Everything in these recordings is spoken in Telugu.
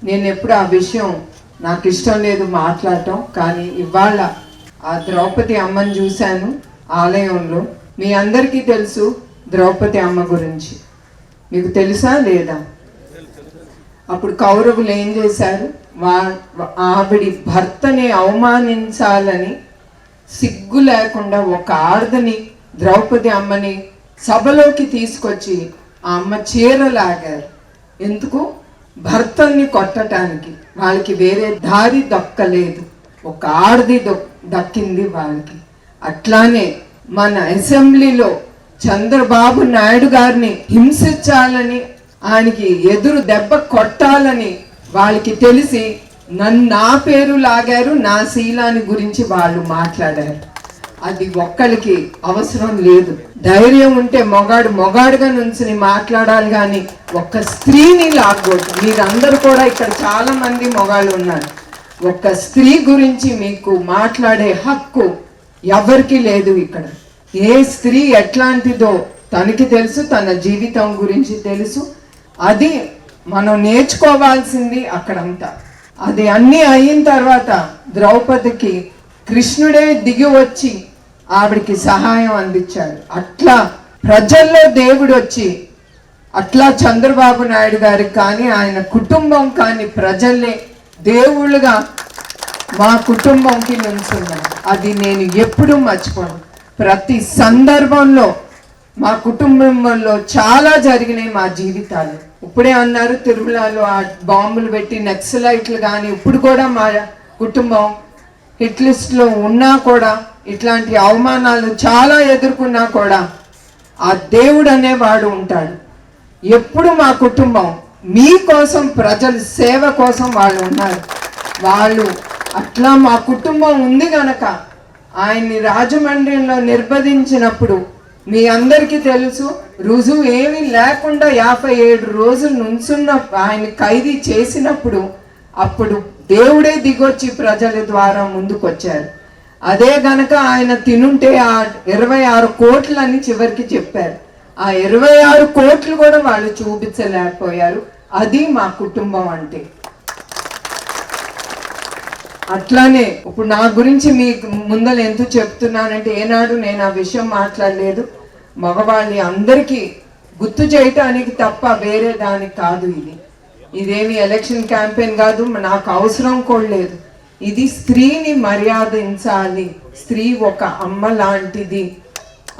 నేను ఎప్పుడు ఆ విషయం నాకు ఇష్టం లేదు మాట్లాడటం, కానీ ఇవాళ ఆ ద్రౌపది అమ్మని చూశాను ఆలయంలో. మీ అందరికీ తెలుసు ద్రౌపది అమ్మ గురించి, మీకు తెలుసా లేదా? అప్పుడు కౌరవులు ఏం చేశారు? ఆవిడి భర్తని అవమానించాలని సిగ్గు లేకుండా ఒక ఆడదని ద్రౌపది అమ్మని సభలోకి తీసుకొచ్చి ఆ అమ్మ చీరలాగారు. ఎందుకు? భర్తని కొట్టడానికి. వాళ్ళకి వేరే దారి దక్కలేదు, ఒక ఆడది దక్కింది వాళ్ళకి. అట్లానే మన అసెంబ్లీలో చంద్రబాబు నాయుడు గారిని హింసించాలని, ఆయనకి ఎదురు దెబ్బ కొట్టాలని వాళ్ళకి తెలిసి నా పేరు లాగారు, నా శీలాన్ని గురించి వాళ్ళు మాట్లాడారు. అది ఒక్కరికి అవసరం లేదు. ధైర్యం ఉంటే మొగాడుగా నుంచుని మాట్లాడాలి, కానీ ఒక్క స్త్రీని లాగకూడదు. మీరందరూ కూడా ఇక్కడ చాలా మంది మొగాళ్ళు ఉన్నారు. ఒక్క స్త్రీ గురించి మీకు మాట్లాడే హక్కు ఎవరికి లేదు ఇక్కడ. ఏ స్త్రీ ఎట్లాంటిదో తనకి తెలుసు, తన జీవితం గురించి తెలుసు. అది మనం నేర్చుకోవాల్సింది అక్కడంతా. అది అన్నీ అయిన తర్వాత ద్రౌపదికి కృష్ణుడే దిగి వచ్చి ఆవిడికి సహాయం అందించాడు. అట్లా ప్రజల్లో దేవుడు వచ్చి, అట్లా చంద్రబాబు నాయుడు గారికి కానీ ఆయన కుటుంబం కానీ ప్రజల్ని దేవుళ్ళుగా మా కుటుంబంకి నిలుచున్నారు. అది నేను ఎప్పుడూ మర్చిపోను. ప్రతి సందర్భంలో మా కుటుంబంలో చాలా జరిగినాయి మా జీవితాలు. ఇప్పుడే అన్నారు తిరుమలలో ఆ బాంబులు పెట్టి నక్సలైట్లు, కానీ ఇప్పుడు కూడా మా కుటుంబం హిట్ లిస్ట్లో ఉన్నా కూడా, ఇట్లాంటి అవమానాలు చాలా ఎదుర్కొన్నా కూడా ఆ దేవుడు అనేవాడు ఉంటాడు. ఎప్పుడు మా కుటుంబం మీకోసం, ప్రజల సేవ కోసం వాళ్ళు ఉన్నారు. వాళ్ళు అట్లా మా కుటుంబం ఉంది గనక ఆయన్ని రాజమండ్రిలో నిర్బంధించినప్పుడు మీ అందరికీ తెలుసు, రుజువు ఏమీ లేకుండా 57 రోజులు నుంచున్న ఆయన ఖైదీ చేసినప్పుడు అప్పుడు దేవుడే దిగొచ్చి ప్రజల ద్వారా ముందుకొచ్చారు. అదే గనక ఆయన తినుంటే ఆ 26 కోట్లని చివరికి చెప్పారు. ఆ 26 కోట్లు కూడా వాళ్ళు చూపించలేకపోయారు. అది మా కుటుంబం అంటే. అట్లానే ఇప్పుడు నా గురించి మీకు ముందర ఎందుకు చెప్తున్నానంటే, ఏనాడు నేను ఆ విషయం మాట్లాడలేదు. మగవాళ్ళని అందరికీ గుర్తు చేయటానికి తప్ప వేరే దానికి కాదు. ఇదేమి ఎలక్షన్ క్యాంపెయిన్ కాదు, నాకు అవసరం కూడా లేదు. ఇది స్త్రీని మర్యాదించాలి, స్త్రీ ఒక అమ్మ లాంటిది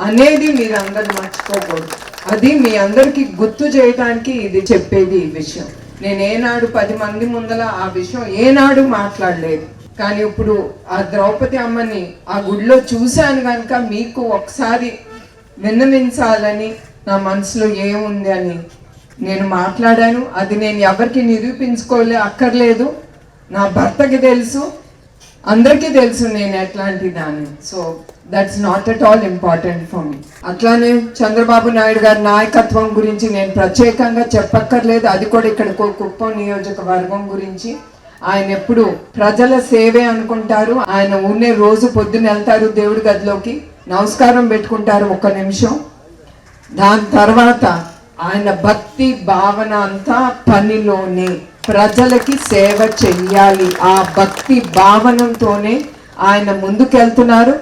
అనేది మీరందరూ మర్చిపోకూడదు. అది మీ అందరికీ గుర్తు చేయడానికి ఇది చెప్పేది. ఈ విషయం నేను ఏనాడు 10 మంది ముందల ఆ విషయం ఏనాడు మాట్లాడలేదు. కానీ ఇప్పుడు ఆ ద్రౌపది అమ్మని ఆ గుడిలో చూశాను కనుక మీకు ఒకసారి విన్నవించాలని నా మనసులో ఏముంది అని నేను మాట్లాడాను. అది నేను ఎవరికి అక్కర్లేదు. నా భర్తకి తెలుసు, అందరికీ తెలుసు నేను ఎట్లాంటి దాన్ని. So that's not at all important for me. అట్లానే చంద్రబాబు నాయుడు గారి నాయకత్వం గురించి నేను ప్రత్యేకంగా చెప్పక్కర్లేదు. అది కూడా ఇక్కడ కుప్పం నియోజకవర్గం గురించి. ఆయన ఎప్పుడు ప్రజల సేవే అనుకుంటారు. ఆయన ఉన్నే రోజు పొద్దున్న వెళ్తారు దేవుడి గదిలోకి, నమస్కారం పెట్టుకుంటారు 1 నిమిషం. దాని తర్వాత ఆయన భక్తి భావన అంతా పనిలోనే, ప్రజలకి సేవ చెయ్యాలి. ఆ భక్తి భావనతోనే ఆయన ముందుకెళ్తున్నారు.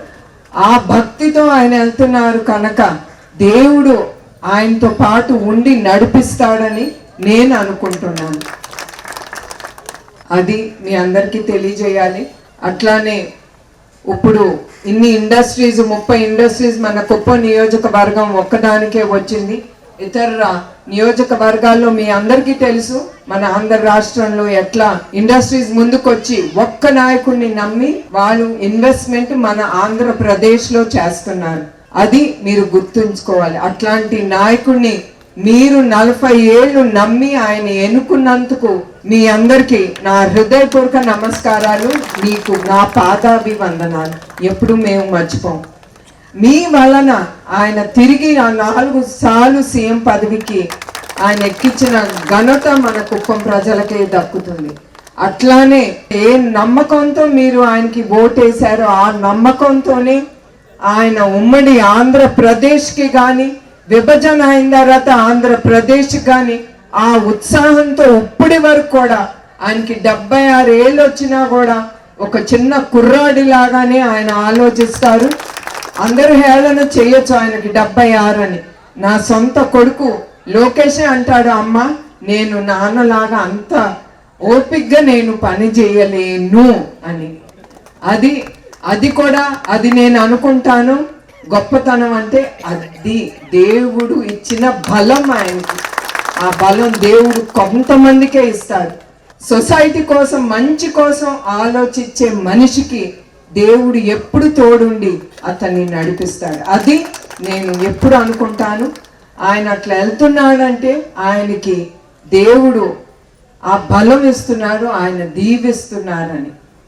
ఆ భక్తితో ఆయన వెళ్తున్నారు కనుక దేవుడు ఆయనతో పాటు ఉండి నడిపిస్తాడని నేను అనుకుంటున్నాను. అది మీ అందరికీ తెలియజేయాలి. అట్లానే ఇప్పుడు ఇన్ని ఇండస్ట్రీస్, 30 ఇండస్ట్రీస్ మన కుప్పం నియోజకవర్గం ఒక్కదానికే వచ్చింది. ఇతర నియోజకవర్గాల్లో మీ అందరికీ తెలుసు మన ఆంధ్ర రాష్ట్రంలో ఎట్లా ఇండస్ట్రీస్ ముందుకొచ్చి ఒక్క నాయకుడిని నమ్మి వాళ్ళు ఇన్వెస్ట్మెంట్ మన ఆంధ్రప్రదేశ్లో చేస్తున్నారు. అది మీరు గుర్తుంచుకోవాలి. అట్లాంటి నాయకుడిని మీరు 40 ఏళ్ళు నమ్మి ఆయన ఎన్నుకున్నందుకు మీ అందరికీ నా హృదయపూర్వక నమస్కారాలు, మీకు నా పాదాభివందనాలు. ఎప్పుడు మేము మర్చిపోం. మీ వలన ఆయన తిరిగి 4 సార్లు సీఎం పదవికి ఆయన ఎక్కించిన ఘనత మన కుప్పం ప్రజలకే దక్కుతుంది. అట్లానే ఏ నమ్మకంతో మీరు ఆయనకి ఓటేశారో ఆ నమ్మకంతోనే ఆయన ఉమ్మడి ఆంధ్రప్రదేశ్కి కానీ, విభజన అయిన తర్వాత ఆంధ్రప్రదేశ్ కానీ ఆ ఉత్సాహంతో ఇప్పటి వరకు కూడా ఆయనకి 76 ఏళ్ళు వచ్చినా కూడా ఒక చిన్న కుర్రాడి లాగానే ఆయన ఆలోచిస్తారు. అందరూ హేళన చేయొచ్చు ఆయనకి 76 అని. నా సొంత కొడుకు లోకేషే అంటాడు, అమ్మ నేను నాన్నలాగా అంత ఓపిగ్గా నేను పని చేయలేను అని. అది కూడా అది నేను అనుకుంటాను గొప్పతనం అంటే అది దేవుడు ఇచ్చిన బలం ఆయనకి. ఆ బలం దేవుడు కొంతమందికే ఇస్తాడు. సొసైటీ కోసం మంచి కోసం ఆలోచించే మనిషికి దేవుడు ఎప్పుడు తోడుండి అతన్ని నడిపిస్తాడు. అది నేను ఎప్పుడు అనుకుంటాను. ఆయన అట్లా వెళ్తున్నాడంటే ఆయనకి దేవుడు ఆ బలం ఇస్తున్నాడు, ఆయన దీవిస్తున్నారని.